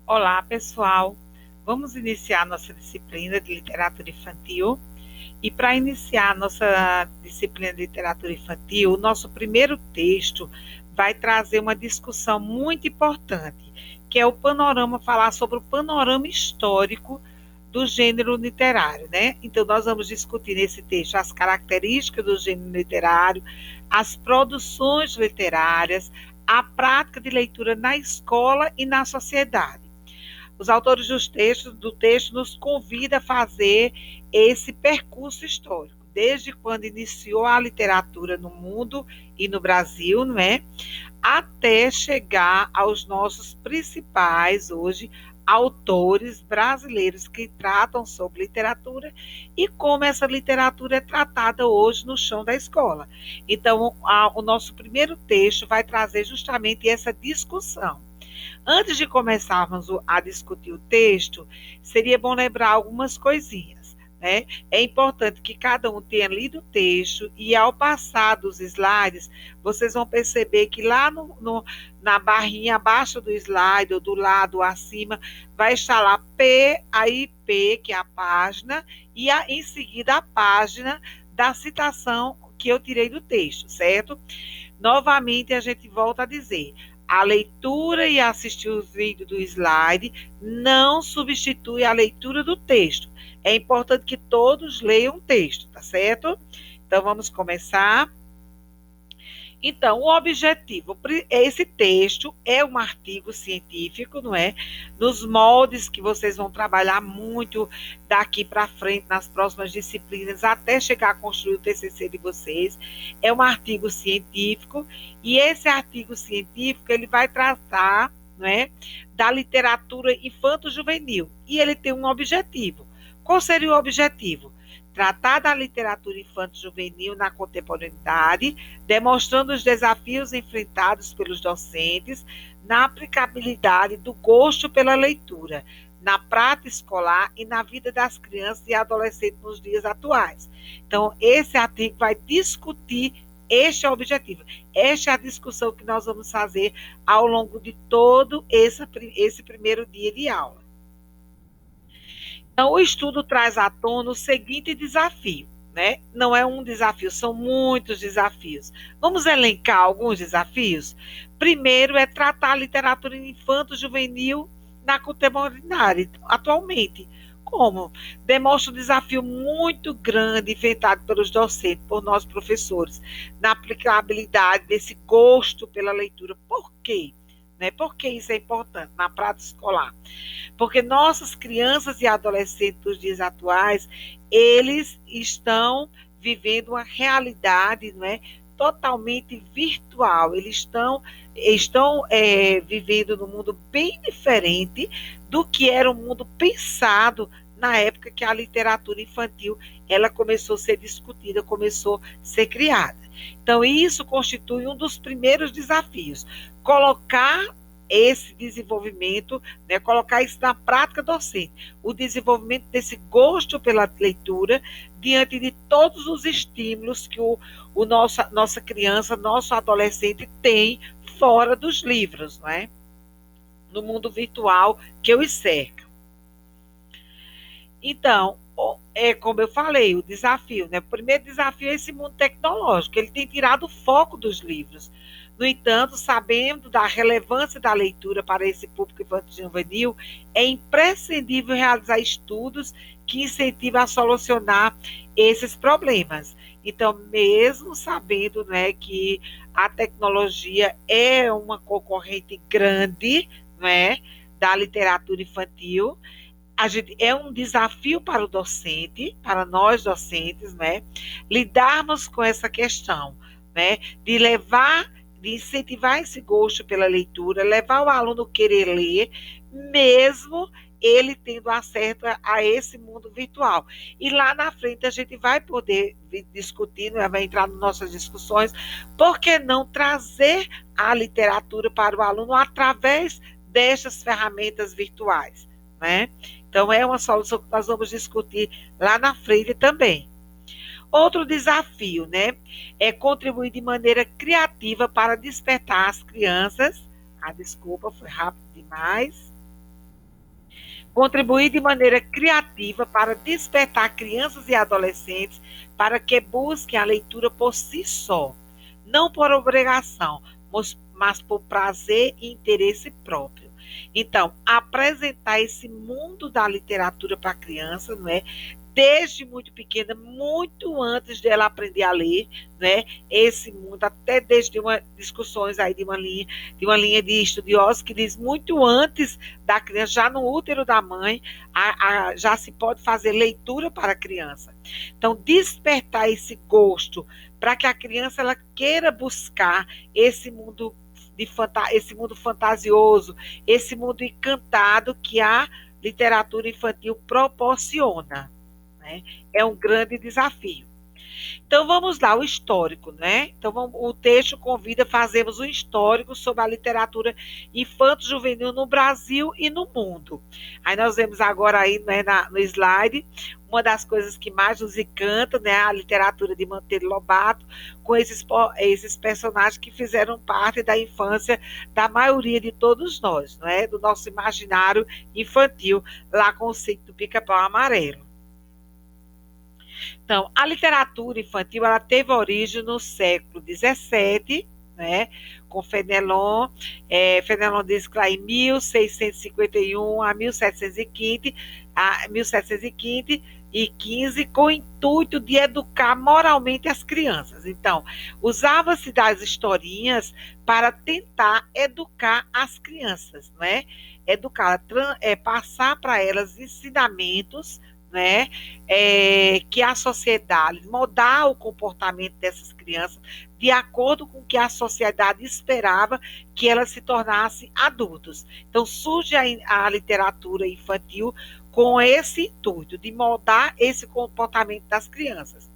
Olá, pessoal. Vamos iniciar nossa disciplina de literatura infantil. E para iniciar nossa disciplina de literatura infantil, o nosso primeiro texto vai trazer uma discussão muito importante, que é o panorama, falar sobre o panorama histórico do gênero literário, né? Então, nós vamos discutir nesse texto as características do gênero literário, as produções literárias, a prática de leitura na escola e na sociedade. Os autores do texto nos convidam a fazer esse percurso histórico, desde quando iniciou a literatura no mundo e no Brasil, não é? Até chegar aos nossos principais, hoje, autores brasileiros que tratam sobre literatura e como essa literatura é tratada hoje no chão da escola. Então, o nosso primeiro texto vai trazer justamente essa discussão. Antes de começarmos a discutir o texto, seria bom lembrar algumas coisinhas, né? É importante que cada um tenha lido o texto e, ao passar dos slides, vocês vão perceber que lá na barrinha abaixo do slide, ou do lado acima, vai estar lá aí P, que é a página, e em seguida a página da citação que eu tirei do texto, certo? Novamente, a gente volta a dizer: a leitura e assistir o vídeo do slide não substitui a leitura do texto. É importante que todos leiam o texto, tá certo? Então, vamos começar. Então, o objetivo, esse texto é um artigo científico, não é? Nos moldes que vocês vão trabalhar muito daqui para frente, nas próximas disciplinas, até chegar a construir o TCC de vocês. É um artigo científico, e esse artigo científico, ele vai tratar, não é, da literatura infanto-juvenil, e ele tem um objetivo. Qual seria o objetivo? Tratar da literatura infanto-juvenil na contemporaneidade, demonstrando os desafios enfrentados pelos docentes na aplicabilidade do gosto pela leitura, na prática escolar e na vida das crianças e adolescentes nos dias atuais. Então, esse artigo vai discutir este é o objetivo. Esta é a discussão que nós vamos fazer ao longo de todo esse primeiro dia de aula. Então, o estudo traz à tona o seguinte desafio, né? Não é um desafio, são muitos desafios. Vamos elencar alguns desafios? Primeiro é tratar a literatura infanto-juvenil na contemporaneidade, atualmente. Como? Demonstra um desafio muito grande enfrentado pelos docentes, por nós professores, na aplicabilidade desse gosto pela leitura. Por quê? Né? Por que isso é importante na prática escolar? Porque nossas crianças e adolescentes dos dias atuais, eles estão vivendo uma realidade, não é, totalmente virtual. Eles estão vivendo num mundo bem diferente do que era o mundo pensado na época que a literatura infantil ela começou a ser discutida, começou a ser criada. Então, isso constitui um dos primeiros desafios. Colocar esse desenvolvimento, né, colocar isso na prática docente, o desenvolvimento desse gosto pela leitura diante de todos os estímulos que nossa criança, nosso adolescente tem fora dos livros, não é? No mundo virtual que os cerca. Então, é como eu falei, o desafio, né? O primeiro desafio é esse mundo tecnológico, ele tem tirado o foco dos livros. No entanto, sabendo da relevância da leitura para esse público infanto-juvenil, é imprescindível realizar estudos que incentivam a solucionar esses problemas. Então, mesmo sabendo, né, que a tecnologia é uma concorrente grande, né, da literatura infantil, é um desafio para o docente, para nós docentes, né, lidarmos com essa questão, né, de incentivar esse gosto pela leitura, levar o aluno a querer ler, mesmo ele tendo acesso a esse mundo virtual. E lá na frente a gente vai poder discutir, vai entrar nas nossas discussões, por que não trazer a literatura para o aluno através destas ferramentas virtuais, né? Então, é uma solução que nós vamos discutir lá na frente também. Outro desafio, né, é contribuir de maneira criativa para despertar as crianças. Desculpa, foi rápido demais. contribuir de maneira criativa para despertar crianças e adolescentes para que busquem a leitura por si só, não por obrigação, mas por prazer e interesse próprio. Então, apresentar esse mundo da literatura para a criança, não é? Desde muito pequena, muito antes dela aprender a ler, né? Esse mundo, até desde discussões aí de uma linha de estudiosos que diz muito antes da criança, já no útero da mãe, já se pode fazer leitura para a criança. Então, despertar esse gosto para que a criança ela queira buscar esse mundo esse mundo fantasioso, esse mundo encantado que a literatura infantil proporciona. Né? É um grande desafio. Então vamos lá, o histórico, né? Então o texto convida a fazermos um histórico sobre a literatura infanto-juvenil no Brasil e no mundo. Aí nós vemos agora aí, né, no slide uma das coisas que mais nos encanta, né, a literatura de Monteiro Lobato, com esses personagens que fizeram parte da infância da maioria de todos nós, né, do nosso imaginário infantil, lá com o sítio do Pica-Pau Amarelo. Então, a literatura infantil ela teve origem no século XVII, né, com Fenelon. Fenelon diz que lá em 1651 a 1715, com o intuito de educar moralmente as crianças. Então, usava-se das historinhas para tentar educar as crianças, né? Educar, passar para elas ensinamentos, né, que a sociedade, mudar o comportamento dessas crianças de acordo com o que a sociedade esperava que elas se tornassem adultos. Então surge a literatura infantil com esse intuito de moldar esse comportamento das crianças.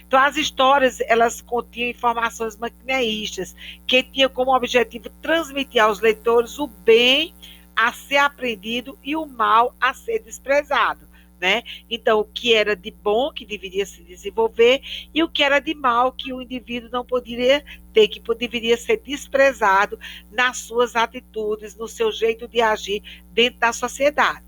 Então as histórias elas continham informações maquineístas que tinham como objetivo transmitir aos leitores o bem a ser aprendido e o mal a ser desprezado. Né? Então, o que era de bom, que deveria se desenvolver, e o que era de mal, que o indivíduo não poderia ter, que deveria ser desprezado nas suas atitudes, no seu jeito de agir dentro da sociedade.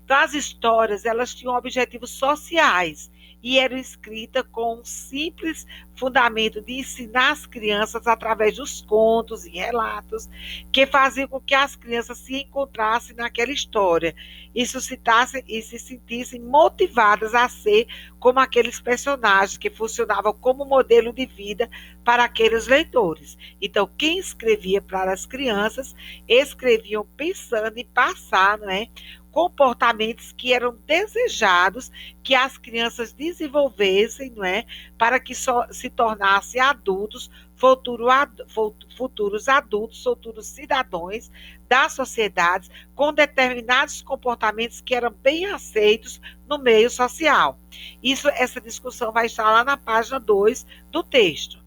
Então, as histórias, elas tinham objetivos sociais e eram escritas com um simples fundamento de ensinar as crianças através dos contos e relatos que faziam com que as crianças se encontrassem naquela história e se sentissem motivadas a ser como aqueles personagens que funcionavam como modelo de vida para aqueles leitores. Então, quem escrevia para as crianças, escreviam pensando em passar, né, comportamentos que eram desejados que as crianças desenvolvessem, não é, para que se tornassem adultos, futuros adultos, futuros cidadãos das sociedades com determinados comportamentos que eram bem aceitos no meio social. Essa discussão vai estar lá na página 2 do texto.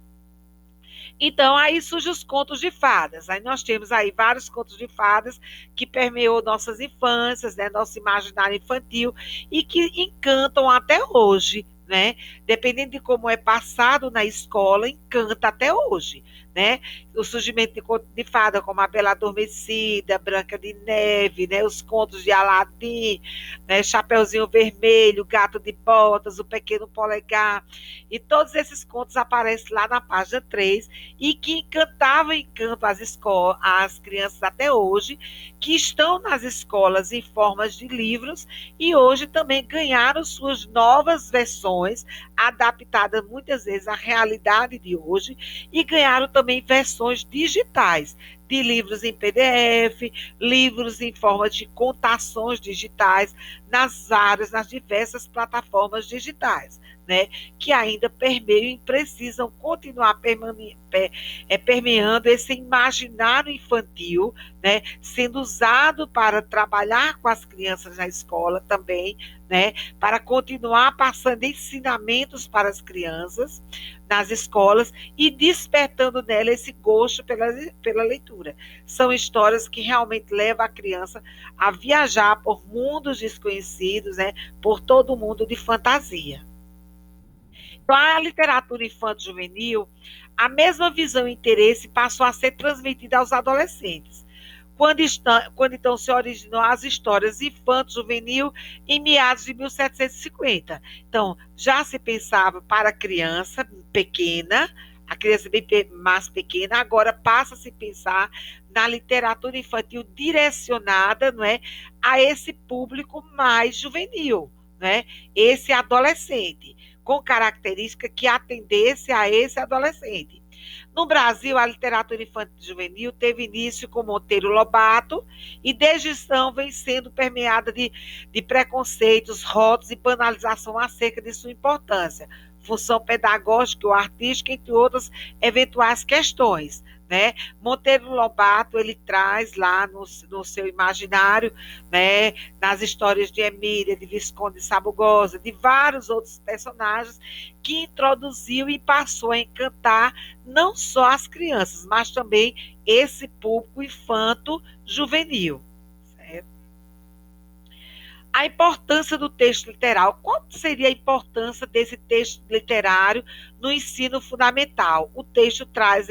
Então, aí surgem os contos de fadas. Aí nós temos aí vários contos de fadas que permeou nossas infâncias, né, nosso imaginário infantil e que encantam até hoje, né? Dependendo de como é passado na escola, encanta até hoje, né? O surgimento de contos de fada como a Bela Adormecida, Branca de Neve, né? Os contos de Aladim, né? Chapeuzinho Vermelho, Gato de Botas, O Pequeno Polegar, e todos esses contos aparecem lá na página 3 e que encantavam as crianças até hoje, que estão nas escolas em formas de livros e hoje também ganharam suas novas versões, adaptadas muitas vezes à realidade de hoje, e ganharam também versões digitais de livros em PDF, livros em forma de contações digitais nas diversas plataformas digitais, né, que ainda permeiam e precisam continuar permeando esse imaginário infantil, né, sendo usado para trabalhar com as crianças na escola também, né, para continuar passando ensinamentos para as crianças nas escolas e despertando nela esse gosto pela leitura. São histórias que realmente levam a criança a viajar por mundos desconhecidos, né, por todo o mundo de fantasia. Então, a literatura infanto-juvenil, a mesma visão e interesse passou a ser transmitida aos adolescentes, quando então se originou as histórias infanto-juvenil em meados de 1750. Então, já se pensava para a criança pequena, a criança bem mais pequena, agora passa a se pensar na literatura infantil direcionada, não é, a esse público mais juvenil, né? Esse adolescente, com característica que atendesse a esse adolescente. No Brasil, a literatura infantil juvenil teve início com Monteiro Lobato e desde então vem sendo permeada de preconceitos, rótulos e banalização acerca de sua importância, função pedagógica ou artística, entre outras eventuais questões, né? Monteiro Lobato, ele traz lá no seu imaginário, né, nas histórias de Emília, de Visconde de Sabugosa, de vários outros personagens, que introduziu e passou a encantar não só as crianças, mas também esse público infanto-juvenil. A importância do texto literal. Qual seria a importância desse texto literário no ensino fundamental? O texto traz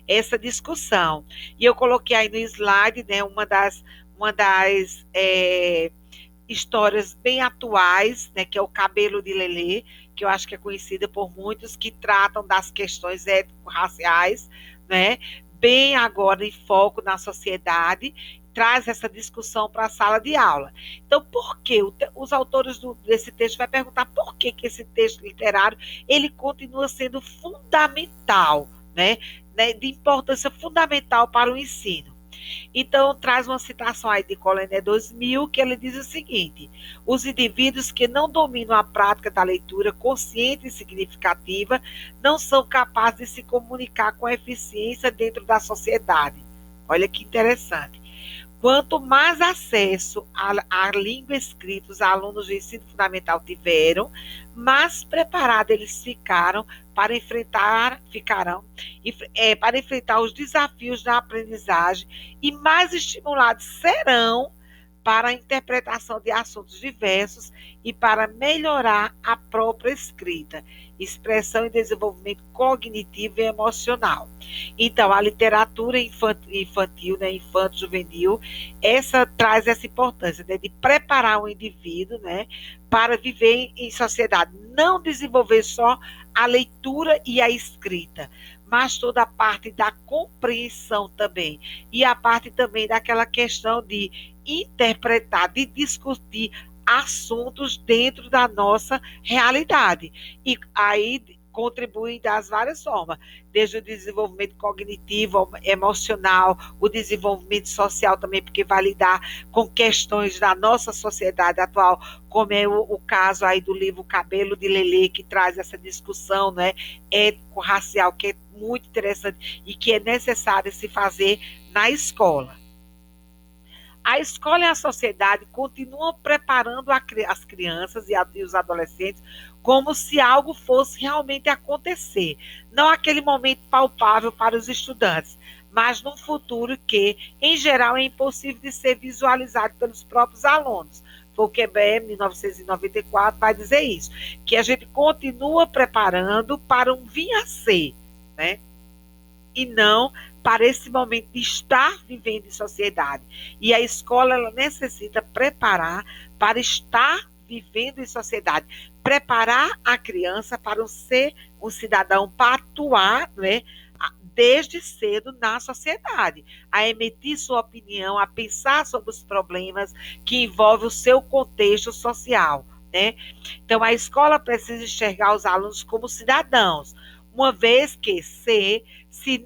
essa discussão. E eu coloquei aí no slide, né, uma das histórias bem atuais, né, que é o Cabelo de Lelê, que eu acho que é conhecida por muitos, que tratam das questões étnico-raciais, né, bem agora em foco na sociedade, traz essa discussão para a sala de aula. Então, por que os autores desse texto vai perguntar por que esse texto literário ele continua sendo fundamental, né, de importância fundamental para o ensino. Então, traz uma citação aí de Collinet 2000, que ele diz o seguinte: os indivíduos que não dominam a prática da leitura consciente e significativa não são capazes de se comunicar com eficiência dentro da sociedade. Olha que interessante. Quanto mais acesso à língua escrita os alunos do ensino fundamental tiveram, mais preparados eles para enfrentar os desafios da aprendizagem e mais estimulados serão para a interpretação de assuntos diversos e para melhorar a própria escrita, expressão e desenvolvimento cognitivo e emocional. Então, a literatura infantil, né, infanto-juvenil, traz essa importância, né, de preparar o indivíduo, né, para viver em sociedade, não desenvolver só a leitura e a escrita, mas toda a parte da compreensão também, e a parte também daquela questão de interpretar, de discutir assuntos dentro da nossa realidade. E aí contribuem das várias formas, desde o desenvolvimento cognitivo, emocional, o desenvolvimento social também, porque vai lidar com questões da nossa sociedade atual, como é o caso aí do livro Cabelo de Lelê, que traz essa discussão, né, étnico-racial, que é muito interessante e que é necessário se fazer na escola. A escola e a sociedade continuam preparando as crianças e os adolescentes como se algo fosse realmente acontecer. Não aquele momento palpável para os estudantes, mas num futuro que, em geral, é impossível de ser visualizado pelos próprios alunos. Fouquebert, em 1994, vai dizer isso, que a gente continua preparando para um vir a ser, né? E não para esse momento de estar vivendo em sociedade. E a escola ela necessita preparar para estar vivendo em sociedade, preparar a criança para ser um cidadão, para atuar, né, desde cedo na sociedade, a emitir sua opinião, a pensar sobre os problemas que envolvem o seu contexto social, né? Então, a escola precisa enxergar os alunos como cidadãos, uma vez que se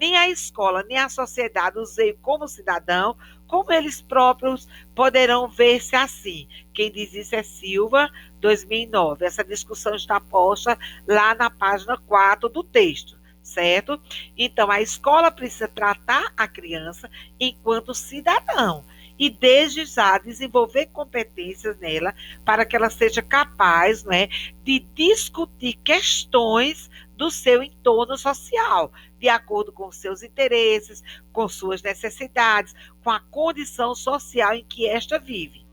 nem a escola nem a sociedade os veem como cidadão, como eles próprios poderão ver-se assim? Quem diz isso é Silva, 2009. Essa discussão está posta lá na página 4 do texto, certo? Então, a escola precisa tratar a criança enquanto cidadão e desde já desenvolver competências nela para que ela seja capaz, né, de discutir questões do seu entorno social, de acordo com seus interesses, com suas necessidades, com a condição social em que esta vive.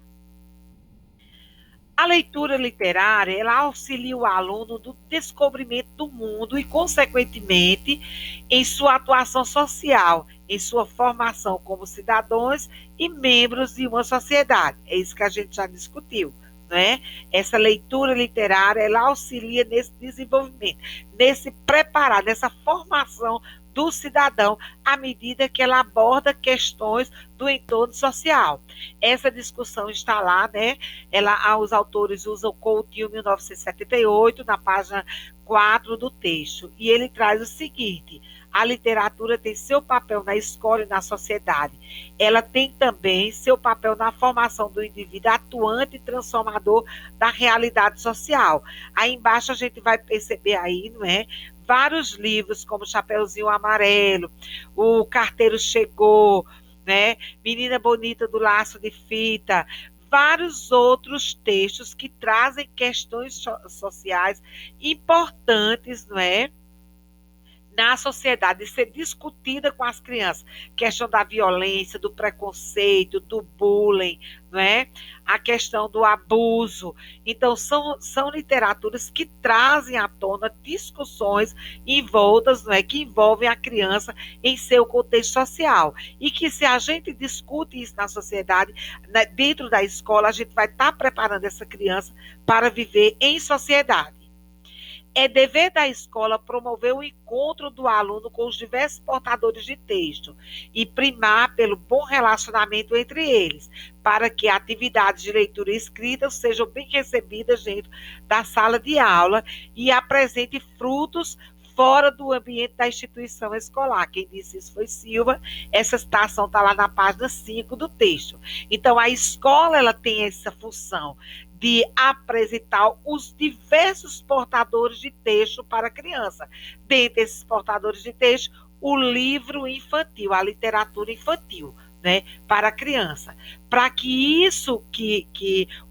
A leitura literária, ela auxilia o aluno no descobrimento do mundo e, consequentemente, em sua atuação social, em sua formação como cidadãos e membros de uma sociedade. É isso que a gente já discutiu. Né? Essa leitura literária, ela auxilia nesse desenvolvimento, nesse preparar, nessa formação do cidadão, à medida que ela aborda questões do entorno social. Essa discussão está lá, né? Os autores usam Coutinho, 1978, na página 4 do texto, e ele traz o seguinte: a literatura tem seu papel na escola e na sociedade. Ela tem também seu papel na formação do indivíduo atuante e transformador da realidade social. Aí embaixo a gente vai perceber aí, não é? Vários livros, como Chapeuzinho Amarelo, O Carteiro Chegou, né? Menina Bonita do Laço de Fita, vários outros textos que trazem questões sociais importantes, não é? Na sociedade, ser discutida com as crianças, questão da violência, do preconceito, do bullying, não é? A questão do abuso. Então, são literaturas que trazem à tona discussões envoltas, não é? Que envolvem a criança em seu contexto social. E que, se a gente discute isso na sociedade, dentro da escola, a gente vai estar preparando essa criança para viver em sociedade. É dever da escola promover o encontro do aluno com os diversos portadores de texto e primar pelo bom relacionamento entre eles, para que atividades de leitura e escrita sejam bem recebidas dentro da sala de aula e apresente frutos fora do ambiente da instituição escolar. Quem disse isso foi Silva. Essa citação está lá na página 5 do texto. Então, a escola ela tem essa função de apresentar os diversos portadores de texto para a criança. Dentre esses portadores de texto, o livro infantil, a literatura infantil, né, para a criança. Para que isso,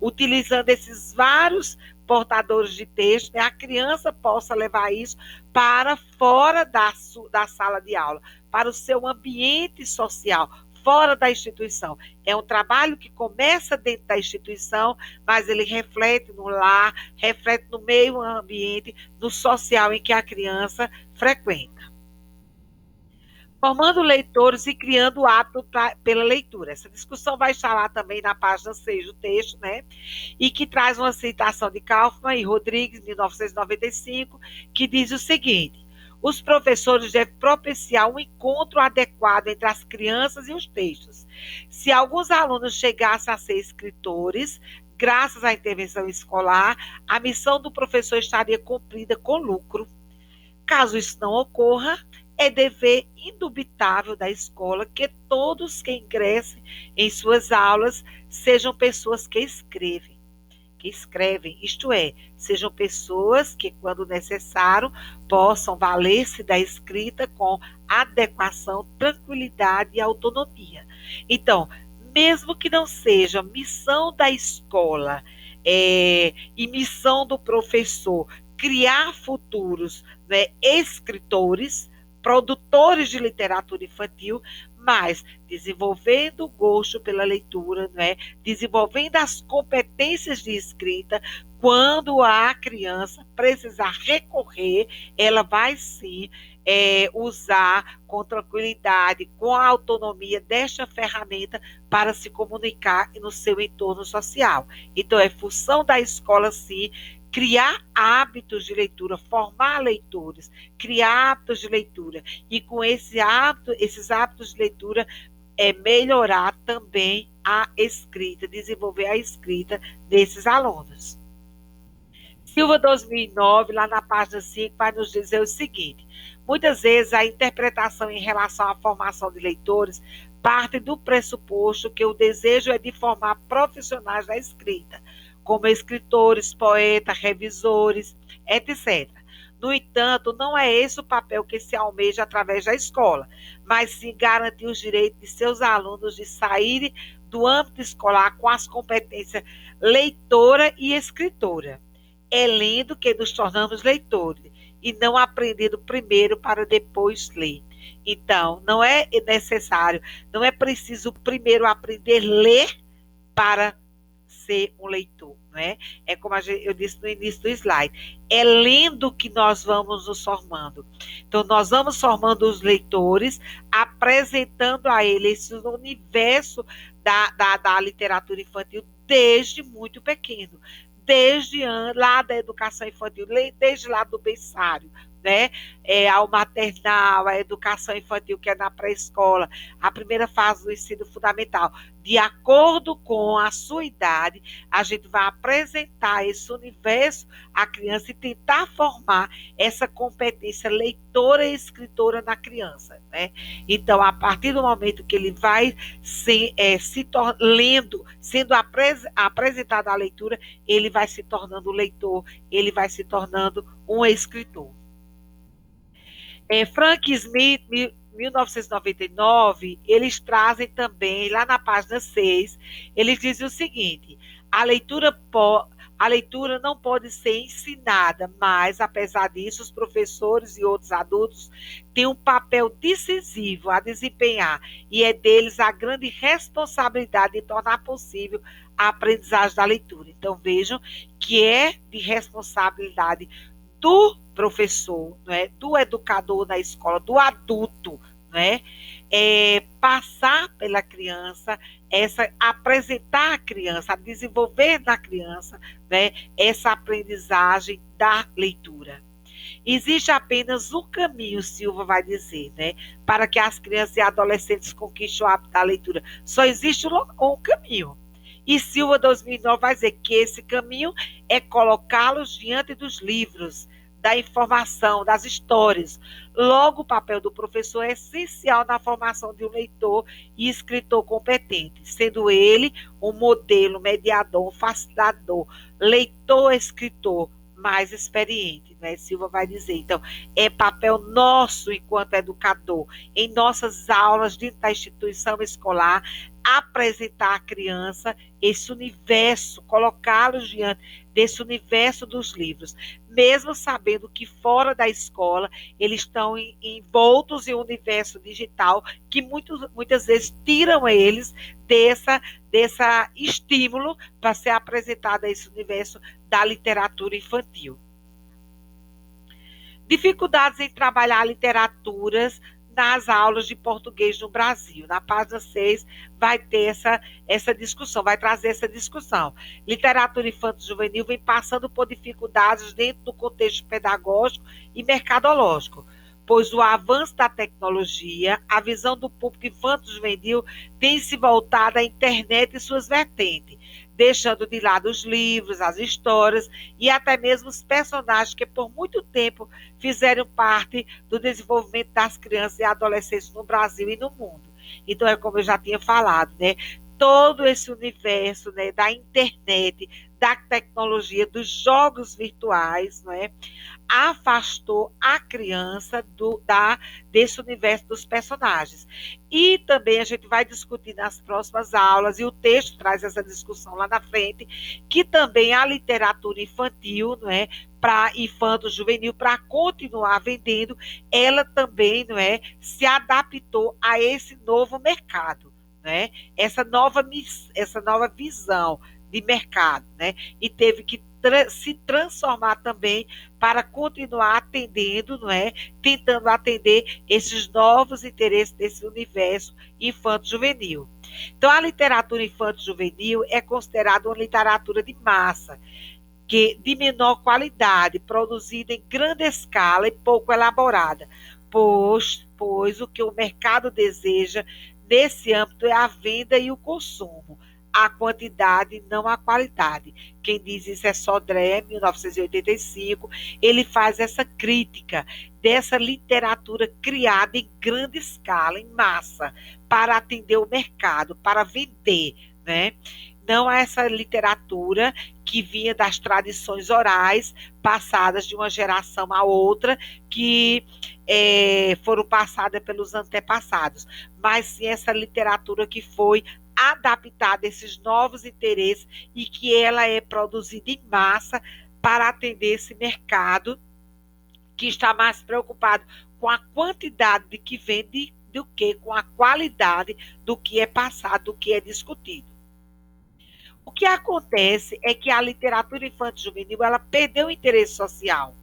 utilizando esses vários portadores de texto, né, a criança possa levar isso para fora da sala de aula, para o seu ambiente social, fora da instituição. É um trabalho que começa dentro da instituição, mas ele reflete no lar, reflete no meio ambiente, no social em que a criança frequenta. Formando leitores e criando hábito pela leitura. Essa discussão vai estar lá também na página 6 do texto, né? E que traz uma citação de Kaufmann e Rodrigues, de 1995, que diz o seguinte: os professores devem propiciar um encontro adequado entre as crianças e os textos. Se alguns alunos chegassem a ser escritores, graças à intervenção escolar, a missão do professor estaria cumprida com lucro. Caso isso não ocorra, é dever indubitável da escola que todos que ingressem em suas aulas sejam pessoas que escrevem, isto é, sejam pessoas que, quando necessário, possam valer-se da escrita com adequação, tranquilidade e autonomia. Então, mesmo que não seja missão da escola e missão do professor criar futuros, né, escritores, produtores de literatura infantil, mas desenvolvendo o gosto pela leitura, né? Desenvolvendo as competências de escrita, quando a criança precisar recorrer, ela vai sim usar com tranquilidade, com a autonomia desta ferramenta para se comunicar no seu entorno social. Então, é função da escola, sim, criar hábitos de leitura, formar leitores, criar hábitos de leitura. E com esses hábitos de leitura, melhorar também a escrita, desenvolver a escrita desses alunos. Silva 2009, lá na página 5, vai nos dizer o seguinte: muitas vezes a interpretação em relação à formação de leitores parte do pressuposto que o desejo é de formar profissionais da escrita, como escritores, poetas, revisores, etc. No entanto, não é esse o papel que se almeja através da escola, mas sim garantir os direitos de seus alunos de saírem do âmbito escolar com as competências leitora e escritora. É lendo que nos tornamos leitores e não aprendendo primeiro para depois ler. Então, não é necessário, não é preciso primeiro aprender a ler para ser um leitor, né? É como eu disse no início do slide, é lendo que nós vamos nos formando. Então, nós vamos formando os leitores, apresentando a eles esse universo da literatura infantil desde muito pequeno, desde lá da educação infantil, desde lá do berçário, né? Ao maternal, a educação infantil, que é na pré-escola, a primeira fase do ensino fundamental. De acordo com a sua idade, a gente vai apresentar esse universo à criança e tentar formar essa competência leitora e escritora na criança, né? Então, a partir do momento que ele vai lendo, sendo apresentado à leitura, ele vai se tornando leitor, ele vai se tornando um escritor. Frank Smith, 1999, eles trazem também, lá na página 6, eles dizem o seguinte: a leitura não pode ser ensinada, mas, apesar disso, os professores e outros adultos têm um papel decisivo a desempenhar, e é deles a grande responsabilidade de tornar possível a aprendizagem da leitura. Então, vejam que é de responsabilidade do professor, não é? Do educador na escola, do adulto, não é? Passar pela criança, apresentar a criança, desenvolver na criança, né, essa aprendizagem da leitura. Existe apenas um caminho, Silva vai dizer, né, para que as crianças e adolescentes conquistem o hábito da leitura. Só existe um caminho. E Silva 2009 vai dizer que esse caminho é colocá-los diante dos livros, da informação, das histórias. Logo, o papel do professor é essencial na formação de um leitor e escritor competente, sendo ele um modelo, mediador, facilitador, leitor, escritor mais experiente, né? Silva vai dizer. Então, é papel nosso enquanto educador, em nossas aulas dentro da instituição escolar, apresentar à criança esse universo, colocá-los diante desse universo dos livros, mesmo sabendo que fora da escola eles estão envoltos em um universo digital que muitas vezes tiram eles dessa estímulo para ser apresentado a esse universo da literatura infantil. Dificuldades em trabalhar literaturas nas aulas de português no Brasil. Na página 6 vai ter essa discussão, vai trazer essa discussão. Literatura infanto-juvenil vem passando por dificuldades dentro do contexto pedagógico e mercadológico, pois o avanço da tecnologia, a visão do público infanto-juvenil tem se voltado à internet e suas vertentes, deixando de lado os livros, as histórias e até mesmo os personagens que por muito tempo fizeram parte do desenvolvimento das crianças e adolescentes no Brasil e no mundo. Então, é como eu já tinha falado, né? Todo esse universo, né, da internet, da tecnologia, dos jogos virtuais, não é? Afastou a criança desse universo dos personagens. E também a gente vai discutir nas próximas aulas, e o texto traz essa discussão lá na frente, que também a literatura infantil, não é, para infanto-juvenil, para continuar vendendo, ela também, não é, se adaptou a esse novo mercado, né? Essa nova visão de mercado, né? E teve que se transformar também para continuar atendendo, não é? Tentando atender esses novos interesses desse universo infanto-juvenil. Então, a literatura infanto-juvenil é considerada uma literatura de massa, de menor qualidade, produzida em grande escala e pouco elaborada, pois o que o mercado deseja nesse âmbito é a venda e o consumo, a quantidade, não a qualidade. Quem diz isso é Sodré, 1985. Ele faz essa crítica dessa literatura criada em grande escala, em massa, para atender o mercado, para vender, né? Não a essa literatura que vinha das tradições orais, passadas de uma geração a outra, que foram passadas pelos antepassados, mas sim essa literatura que foi adaptada a esses novos interesses e que ela é produzida em massa para atender esse mercado que está mais preocupado com a quantidade de que vende do que com a qualidade do que é passado, do que é discutido. O que acontece é que a literatura infanto-juvenil ela perdeu o interesse social,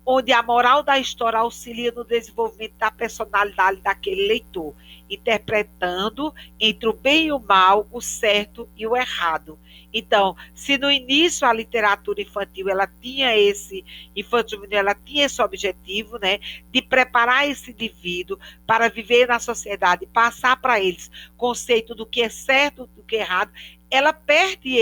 onde a moral da história auxilia no desenvolvimento da personalidade daquele leitor, interpretando entre o bem e o mal, o certo e o errado. Então, se no início a literatura infantil ela tinha esse infantil, ela tinha esse objetivo, né, de preparar esse indivíduo para viver na sociedade, passar para eles conceito do que é certo, do que é errado, ela perde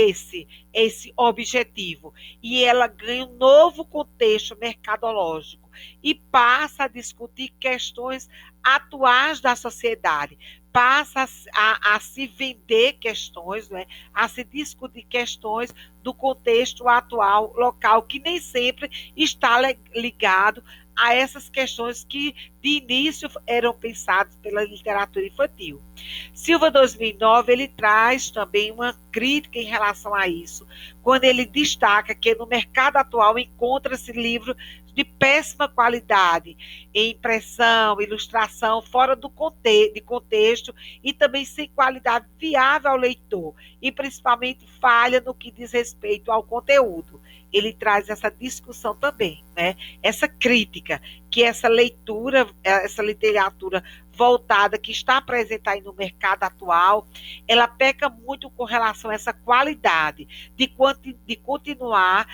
esse objetivo e ela ganha um novo contexto mercadológico e passa a discutir questões atuais da sociedade, passa a se vender questões, né, a se discutir questões do contexto atual local, que nem sempre está ligado a essas questões que de início eram pensadas pela literatura infantil. Silva 2009 ele traz também uma crítica em relação a isso, quando ele destaca que no mercado atual encontra-se livros de péssima qualidade, em impressão, ilustração, fora do contexto e também sem qualidade viável ao leitor, e principalmente falha no que diz respeito ao conteúdo. Ele traz essa discussão também, né? Essa crítica, que essa leitura, essa literatura voltada que está presente aí no mercado atual, ela peca muito com relação a essa qualidade de continuar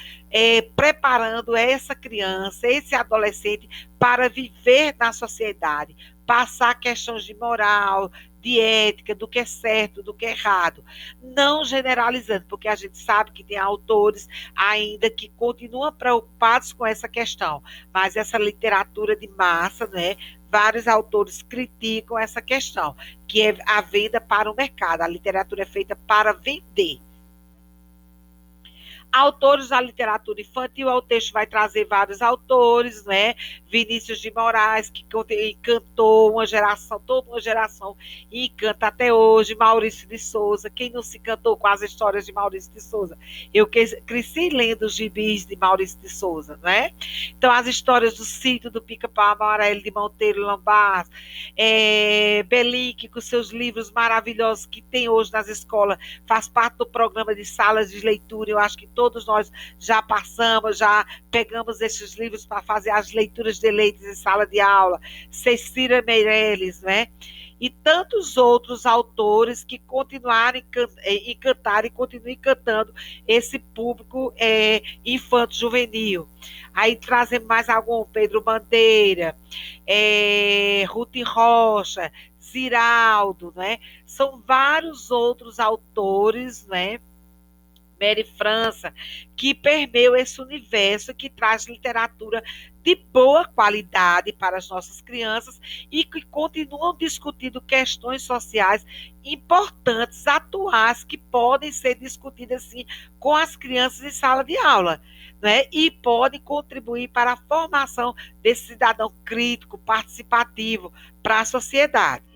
preparando essa criança, esse adolescente para viver na sociedade, passar questões de moral, de ética, do que é certo, do que é errado. Não generalizando, porque a gente sabe que tem autores ainda que continuam preocupados com essa questão, mas essa literatura de massa, né? Vários autores criticam essa questão, que é a venda para o mercado. A literatura é feita para vender. Autores da literatura infantil, o texto vai trazer vários autores, né? Vinícius de Moraes, que encantou uma geração, toda uma geração, e encanta até hoje. Maurício de Souza, quem não se encantou com as histórias de Maurício de Souza? Eu cresci lendo os gibis de Maurício de Souza, né? Então, as histórias do Sítio do Pica-Pau Amarelo, de Monteiro Lombard, Belique, com seus livros maravilhosos que tem hoje nas escolas, faz parte do programa de salas de leitura. Eu acho que todos nós já passamos, já pegamos esses livros para fazer as leituras de leitos em sala de aula. Cecília Meirelles, né? E tantos outros autores que continuaram encantar e continuam encantando esse público infanto-juvenil. Aí trazem mais algum, Pedro Bandeira, Ruth Rocha, Ziraldo, né? São vários outros autores, né? Mary França, que permeiam esse universo, que traz literatura de boa qualidade para as nossas crianças e que continuam discutindo questões sociais importantes, atuais, que podem ser discutidas sim com as crianças em sala de aula, né? E podem contribuir para a formação desse cidadão crítico, participativo para a sociedade.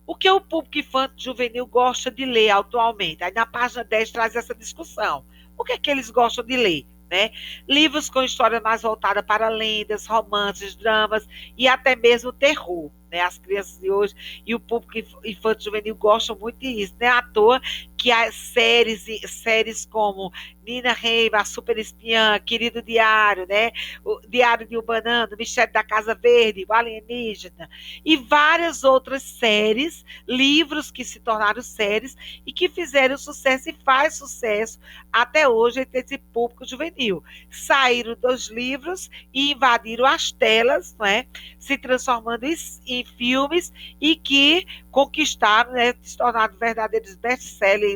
O que o público infanto-juvenil gosta de ler atualmente? Aí na página 10 traz essa discussão. O que é que eles gostam de ler? Né? Livros com história mais voltada para lendas, romances, dramas e até mesmo terror. Né? As crianças de hoje e o público infanto-juvenil gostam muito disso. Não é à toa que as séries como Nina Reiva, a Super Espiã, Querido Diário, né? O Diário de um Banana, Mistério da Casa Verde, O Alienígena, e várias outras séries, livros que se tornaram séries e que fizeram sucesso e faz sucesso até hoje entre esse público juvenil. Saíram dos livros e invadiram as telas, né? Se transformando em filmes e que conquistaram, né? Se tornaram verdadeiros best-sellers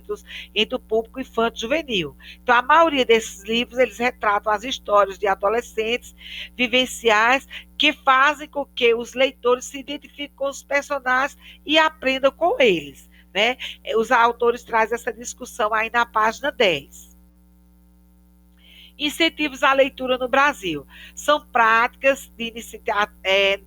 entre o público infanto-juvenil. Então, a maioria desses livros, eles retratam as histórias de adolescentes vivenciais que fazem com que os leitores se identifiquem com os personagens e aprendam com eles. Né? Os autores trazem essa discussão aí na página 10. Incentivos à leitura no Brasil. São práticas de iniciativa.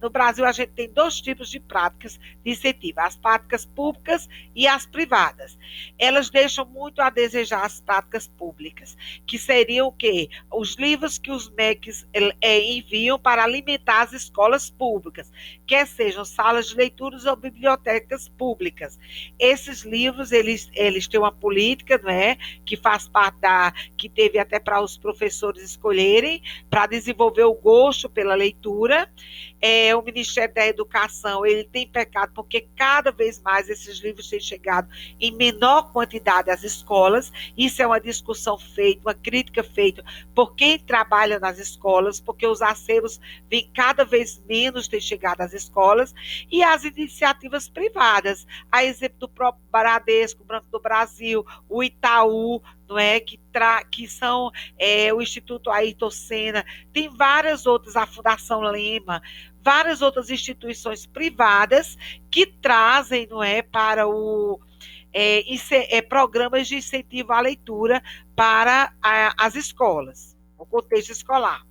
No Brasil, a gente tem dois tipos de práticas de incentivo: as práticas públicas e as privadas. Elas deixam muito a desejar as práticas públicas, que seriam o quê? Os livros que os MECs enviam para alimentar as escolas públicas, quer sejam salas de leituras ou bibliotecas públicas. Esses livros, eles têm uma política, não é? Que faz parte que teve até para os professores escolherem, para desenvolver o gosto pela leitura. O Ministério da Educação, ele tem pecado porque cada vez mais esses livros têm chegado em menor quantidade às escolas. Isso é uma discussão feita, uma crítica feita por quem trabalha nas escolas, porque os acervos vêm cada vez menos ter chegado às escolas. E as iniciativas privadas, a exemplo do próprio Bradesco, Banco do Brasil, o Itaú, não é, que são o Instituto Ayrton Senna, tem várias outras, a Fundação Lema, várias outras instituições privadas que trazem, não é, para programas de incentivo à leitura para as escolas, o contexto escolar.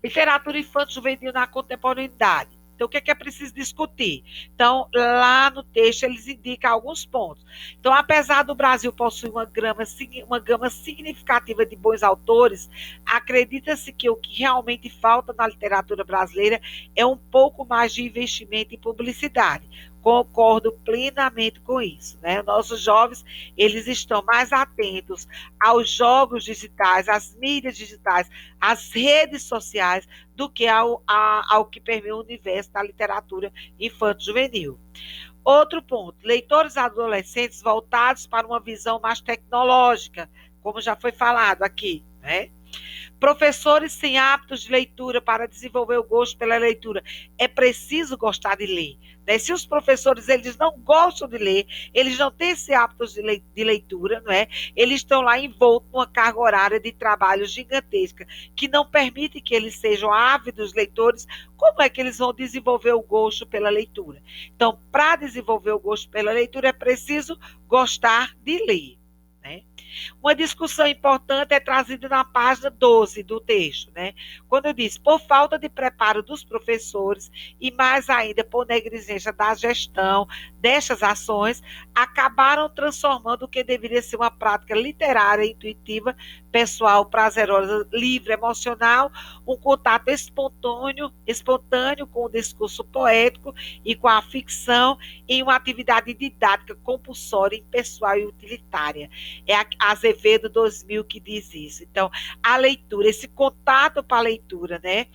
Literatura infanto-juvenil na contemporaneidade. Então, o que é preciso discutir? Então, lá no texto, eles indicam alguns pontos. Então, apesar do Brasil possuir uma gama significativa de bons autores, acredita-se que o que realmente falta na literatura brasileira é um pouco mais de investimento em publicidade. Concordo plenamente com isso, né? Nossos jovens, eles estão mais atentos aos jogos digitais, às mídias digitais, às redes sociais, do que ao que permeia o universo da literatura infanto-juvenil. Outro ponto, leitores adolescentes voltados para uma visão mais tecnológica, como já foi falado aqui, né? Professores sem hábitos de leitura para desenvolver o gosto pela leitura. É preciso gostar de ler, né? Se os professores eles não gostam de ler, eles não têm esse hábito de leitura, não é? Eles estão lá envoltos numa carga horária de trabalho gigantesca, que não permite que eles sejam ávidos leitores. Como é que eles vão desenvolver o gosto pela leitura? Então, para desenvolver o gosto pela leitura, é preciso gostar de ler, né? Uma discussão importante é trazida na página 12 do texto, né? Quando eu disse, por falta de preparo dos professores e mais ainda por negligência da gestão destas ações, acabaram transformando o que deveria ser uma prática literária, intuitiva, pessoal, prazerosa, livre, emocional, um contato espontâneo com o discurso poético e com a ficção em uma atividade didática compulsória, impessoal e utilitária. É a Azevedo 2000 que diz isso. Então, a leitura, esse contato para a leitura, né?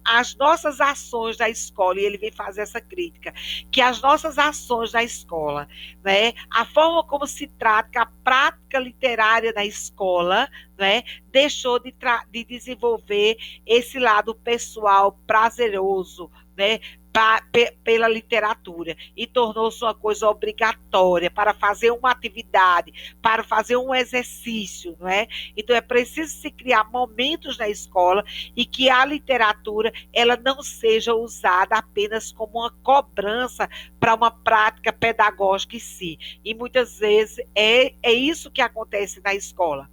As nossas ações da escola, e ele vem fazer essa crítica, que as nossas ações da escola, né? A forma como se trata a prática literária da escola, né? Deixou de desenvolver esse lado pessoal, prazeroso, né? Pela literatura, e tornou-se uma coisa obrigatória para fazer uma atividade, para fazer um exercício, não é? Então é preciso se criar momentos na escola e que a literatura ela não seja usada apenas como uma cobrança para uma prática pedagógica em si. E muitas vezes é isso que acontece na escola.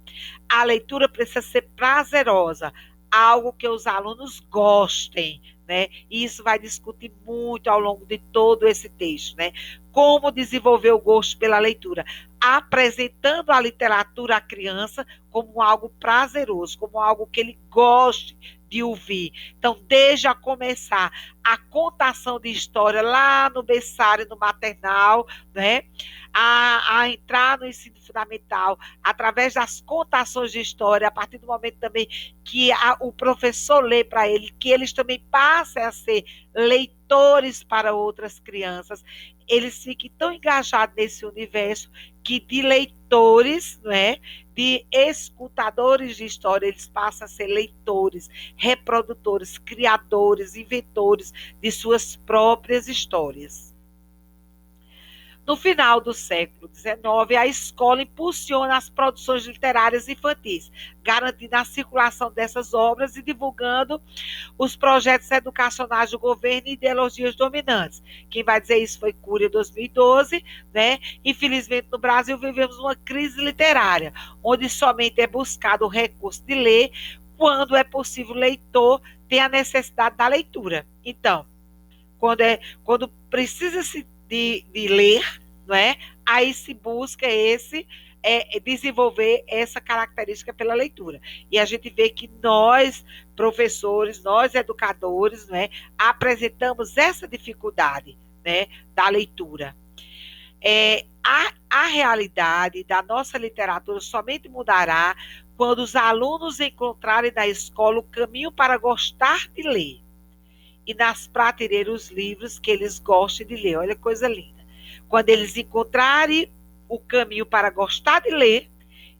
A leitura precisa ser prazerosa, algo que os alunos gostem, né? E isso vai discutir muito ao longo de todo esse texto, né? Como desenvolver o gosto pela leitura, apresentando a literatura à criança como algo prazeroso, como algo que ele goste de ouvir. Então, desde a começar a contação de história lá no berçário, no maternal, né? A entrar no ensino fundamental, através das contações de história, a partir do momento também que o professor lê para ele, que eles também passem a ser leitores para outras crianças, eles fiquem tão engajados nesse universo que de leitores, não é? De escutadores de história, eles passam a ser leitores, reprodutores, criadores, inventores de suas próprias histórias. No final do século XIX, a escola impulsiona as produções literárias infantis, garantindo a circulação dessas obras e divulgando os projetos educacionais do governo e ideologias dominantes. Quem vai dizer isso foi Cury em 2012, né? Infelizmente, no Brasil, vivemos uma crise literária, onde somente é buscado o recurso de ler quando é possível o leitor ter a necessidade da leitura. Então, quando precisa-se de ler, não é? Aí se busca desenvolver essa característica pela leitura. E a gente vê que nós, professores, nós educadores, não é, apresentamos essa dificuldade, né, da leitura. A realidade da nossa literatura somente mudará quando os alunos encontrarem na escola o caminho para gostar de ler e nas prateleiras os livros que eles gostem de ler. Olha que coisa linda. Quando eles encontrarem o caminho para gostar de ler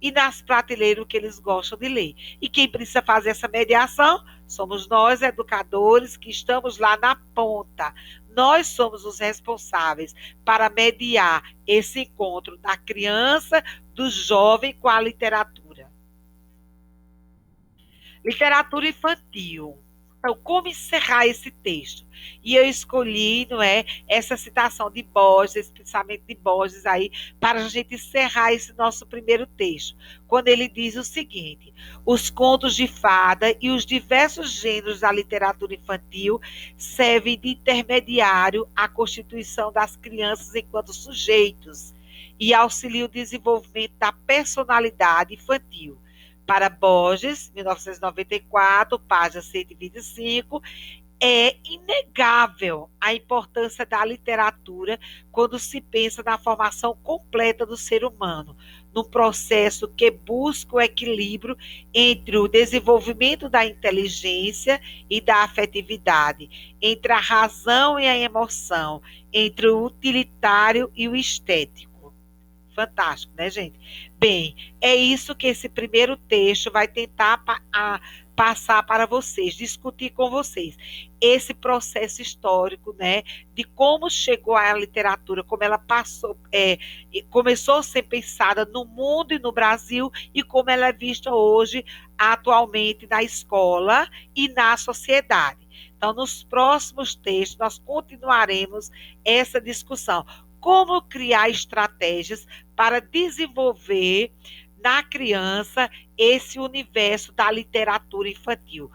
e nas prateleiras o que eles gostam de ler. E quem precisa fazer essa mediação somos nós, educadores, que estamos lá na ponta. Nós somos os responsáveis para mediar esse encontro da criança, do jovem com a literatura. Literatura infantil. Então, como encerrar esse texto? E eu escolhi, não é, essa citação de Borges, esse pensamento de Borges aí, para a gente encerrar esse nosso primeiro texto, quando ele diz o seguinte: os contos de fada e os diversos gêneros da literatura infantil servem de intermediário à constituição das crianças enquanto sujeitos e auxiliam o desenvolvimento da personalidade infantil. Para Borges, 1994, página 125, é inegável a importância da literatura quando se pensa na formação completa do ser humano, num processo que busca o equilíbrio entre o desenvolvimento da inteligência e da afetividade, entre a razão e a emoção, entre o utilitário e o estético. Fantástico, né, gente? Bem, é isso que esse primeiro texto vai tentar passar para vocês, discutir com vocês. Esse processo histórico, né, de como chegou a literatura, como ela passou, começou a ser pensada no mundo e no Brasil e como ela é vista hoje, atualmente, na escola e na sociedade. Então, nos próximos textos, nós continuaremos essa discussão. Como criar estratégias para desenvolver na criança esse universo da literatura infantil.